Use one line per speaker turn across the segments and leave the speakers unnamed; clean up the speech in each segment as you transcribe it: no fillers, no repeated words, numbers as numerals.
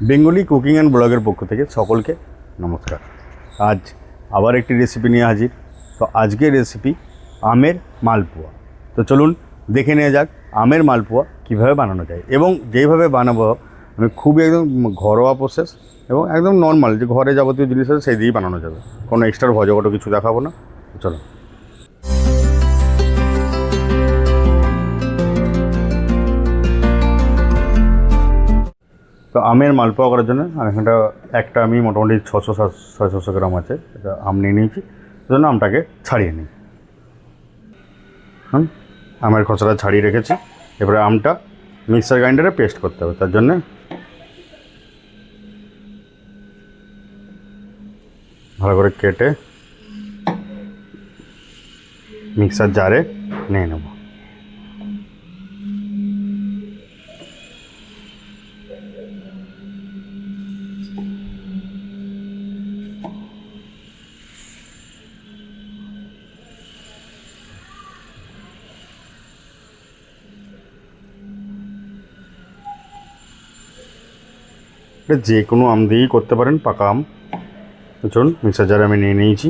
Bengali cooking and ব্লগের পক্ষ থেকে সকলকে নমস্কার। আজ আবার একটি রেসিপি নিয়ে হাজির। তো আজকের রেসিপি আমের মালপোয়া। তো চলুন দেখে নেওয়া যাক আমের মালপোয়া কীভাবে বানানো যায়, এবং যেইভাবে বানাবো আমি খুবই একদম ঘরোয়া প্রসেস এবং একদম নর্মাল যে ঘরে যাবতীয় জিনিস আছে সেই দিয়েই বানানো যাবে, কোনো এক্সট্রা ভজগটো কিছু দেখাবো না। চলো তো আমের মালপোয়া করার জন্য এখানটা আমি মোটামুটি 600-700 গ্রাম আছে এটা আম নিয়ে নিয়েছি। সেজন্য আমটাকে ছাড়িয়ে নিই। আমের খোসাটা ছাড়িয়ে রেখেছি। এবারে আমটা মিক্সার গ্রাইন্ডারে পেস্ট করতে হবে। তার জন্যে ভালো করে কেটে মিক্সার জারে নিয়ে নেব। যে কোনো আম দিয়েই করতে পারেন, পাকা আম। চলুন মিক্সার জারে আমি নিয়ে নিয়েছি।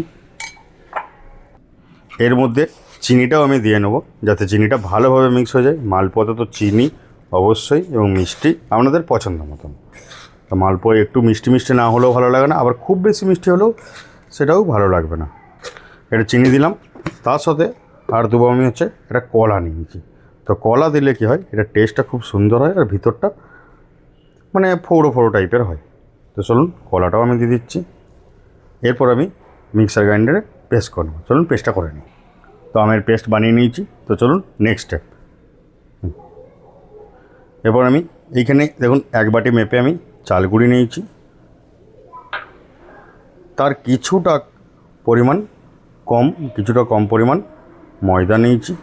এর মধ্যে চিনিটাও আমি দিয়ে নেবো যাতে চিনিটা ভালোভাবে মিক্স হয়ে যায়। মালপোয়াতে তো চিনি অবশ্যই এবং মিষ্টি আপনাদের পছন্দ মতন। তো মালপোয়া একটু মিষ্টি মিষ্টি না হলেও ভালো লাগে না, আবার খুব বেশি মিষ্টি হলেও সেটাও ভালো লাগবে না। এটা চিনি দিলাম, তার সাথে আর দেবো আমি এটা কলা নিয়েছি। তো কলা দিলে কী হয়, এটা টেস্টটা খুব সুন্দর হয় আর ভিতরটা মানে ফোড়ো ফোড়ো টাইপের হয়। তো চলুন কলাটাও আমি দিয়ে দিচ্ছি। এরপর আমি মিক্সার গ্রাইন্ডারে পেস্ট করব। চলুন পেস্টটা করে নিই। তো আমের পেস্ট বানিয়ে নিয়েছি। তো চলুন নেক্সট স্টেপ। এরপর আমি এইখানে দেখুন 1 বাটি মেপে আমি চাল গুঁড়ি নিয়েছি। তার কিছুটা কম পরিমাণ ময়দা নিয়েছি।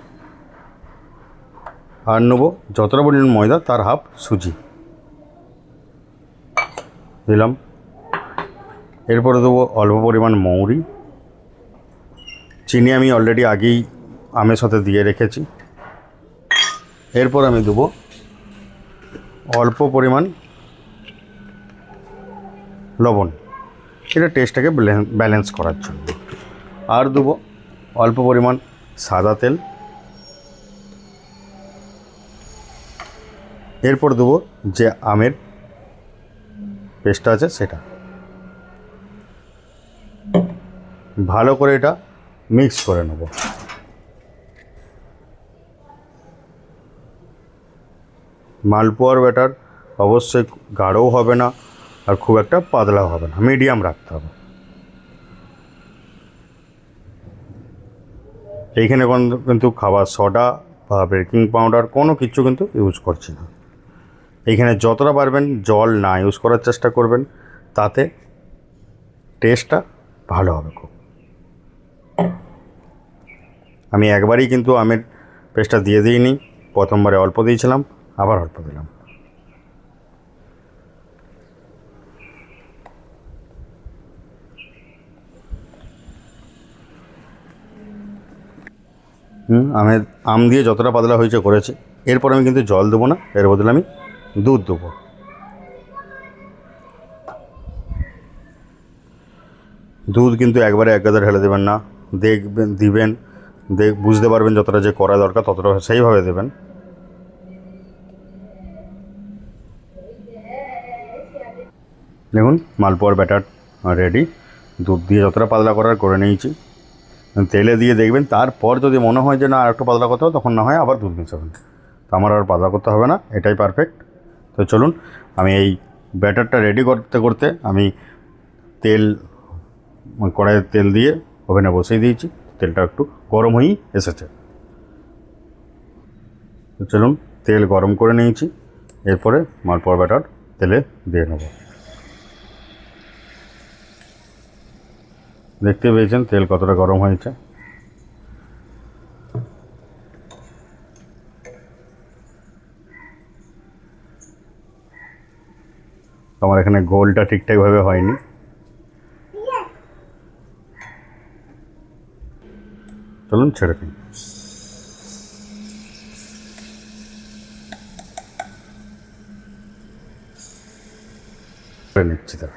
আর নেবো যতটা পরিমাণ ময়দা তার হাফ সুজি দিলাম। এরপরে দেবো অল্প পরিমাণ মৌরি। চিনি আমি অলরেডি আগেই আমের সাথে দিয়ে রেখেছি। এরপর আমি দেবো অল্প পরিমাণ লবণ, এটা টেস্টটাকে ব্যালেন্স করার জন্য। আর দেবো অল্প পরিমাণ সাদা তেল। এরপর দেবো যে আমের পেস্টটা আছে সেটা। ভালো করে এটা মিক্স করে নেব। মালপোয়ার ব্যাটার অবশ্যই গাঢ়ও হবে না আর খুব একটা পাতলাও হবে না, মিডিয়াম রাখতে হবে। এইখানে কিন্তু খাবার সোডা বা বেকিং পাউডার কোনো কিছু কিন্তু ইউজ করছি না। এইখানে যতটা পারবেন জল না ইউজ করার চেষ্টা করবেন, তাতে টেস্টটা ভালো হবে খুব। আমি একবারই কিন্তু আমের পেস্টটা দিয়ে দিইনি, প্রথমবারে অল্প দিয়েছিলাম, আবার অল্প দিলাম। আম দিয়ে যতটা পাতলা হয়েছে করেছি। এরপর আমি কিন্তু জল দেবো না, এর বদলে আমি দুধ দেবো। দুধ কিন্তু একবারে এক গাদা ঢেলে দেবেন না, দিবেন বুঝতে পারবেন যতটা যে করা দরকার ততটা সেইভাবে দেবেন। দেখুন মালপোয়ার ব্যাটার রেডি। দুধ দিয়ে যতটা পাতলা করার করে নিয়েছি। তেলে দিয়ে দেখবেন, তারপর যদি মনে হয় যে না আর একটু পাতলা করতে হবে তখন না হয় আবার দুধ মেশাবেন। তো আমার আর পাতলা করতে হবে না, এটাই পারফেক্ট। তো চলুন আমি এই ব্যাটারটা রেডি করতে করতে আমি কড়াইয়ে তেল দিয়ে ওভেনে বসিয়ে দিয়েছি। তেলটা একটু গরম হয়েই এসেছে। তো চলুন তেল গরম করে নিয়েছি। এরপরে মালপোয়ার ব্যাটার তেলে দিয়ে নেব। দেখতে পেয়েছেন তেল কতটা গরম হয়েছে। আমার এখানে গোলটা ঠিকঠাকভাবে হয়নি। চলুন ছেড়ে দিন। নিচ্ছি তা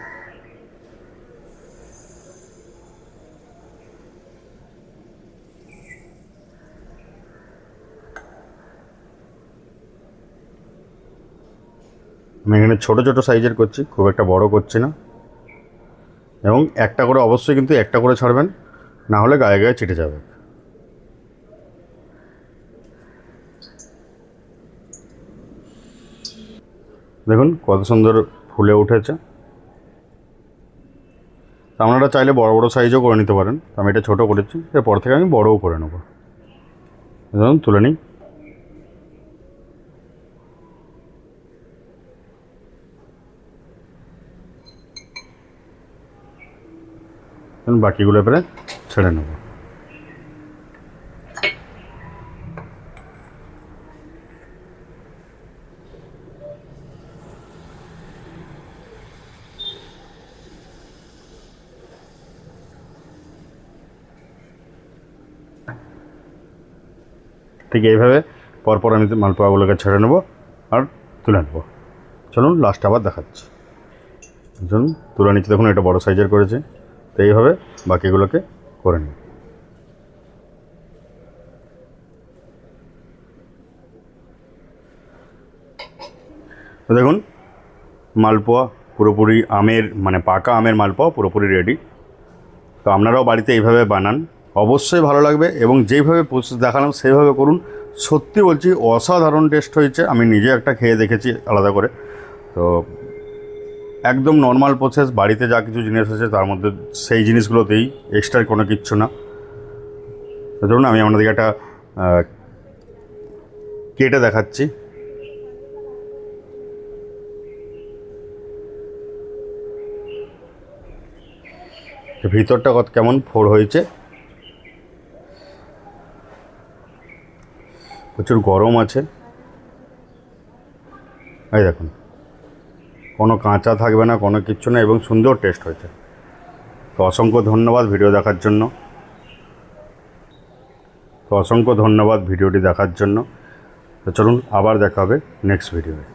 আমি এখানে ছোটো ছোটো সাইজের করছি, খুব একটা বড় করছি না। এবং একটা করে অবশ্যই কিন্তু একটা করে ছাড়বেন, না হলে গায়ে গায়ে চিটে যাবে। দেখুন কত সুন্দর ফুলে উঠেছে। আপনারা চাইলে বড় বড় সাইজও করে নিতে পারেন, আমি এটা ছোটো করেছি, এরপর থেকে আমি বড়ও করে নেব। দেখুন তুলে নিই। বাকিগুলো এবারে ছেড়ে নেব। ঠিক এইভাবে পরপর আমি মালপোয়াগুলোকে ছেড়ে নেব আর তুলে নেব। চলুন লাস্ট আবার দেখাচ্ছি। চলুন তুলে নিচ্ছি। দেখুন এটা বড় সাইজের করেছে, তো এইভাবে বাকিগুলোকে করে নিই। তো দেখুন মালপোয়া পুরোপুরি আমের মানে পাকা আমের মালপোয়া পুরোপুরি রেডি। তো আপনারাও বাড়িতে এইভাবে বানান, অবশ্যই ভালো লাগবে এবং যেইভাবে প্রসেস দেখালাম সেইভাবে করুন। সত্যি বলছি অসাধারণ টেস্ট হয়েছে, আমি নিজে একটা খেয়ে দেখেছি আলাদা করে। তো একদম নর্মাল প্রসেস, বাড়িতে যা কিছু জিনিস আছে তার মধ্যে সেই জিনিসগুলোতেই, এক্সট্রা কোনো কিচ্ছু না। তো ধরুন আমি আপনাদেরকে একটা কেটে দেখাচ্ছি। ভিতরটা কত কেমন ফোড় হয়েছে, প্রচুর গরম আছে। এই দেখুন কোনো কাঁচা থাকবে না, কোনো কিচ্ছু না, এবং সুন্দর টেস্ট হয়েছে। তো অসংখ্য ধন্যবাদ ভিডিও দেখার জন্য। ভিডিওটি দেখার জন্য। তো চলুন আবার দেখা হবে নেক্সট ভিডিওয়ে।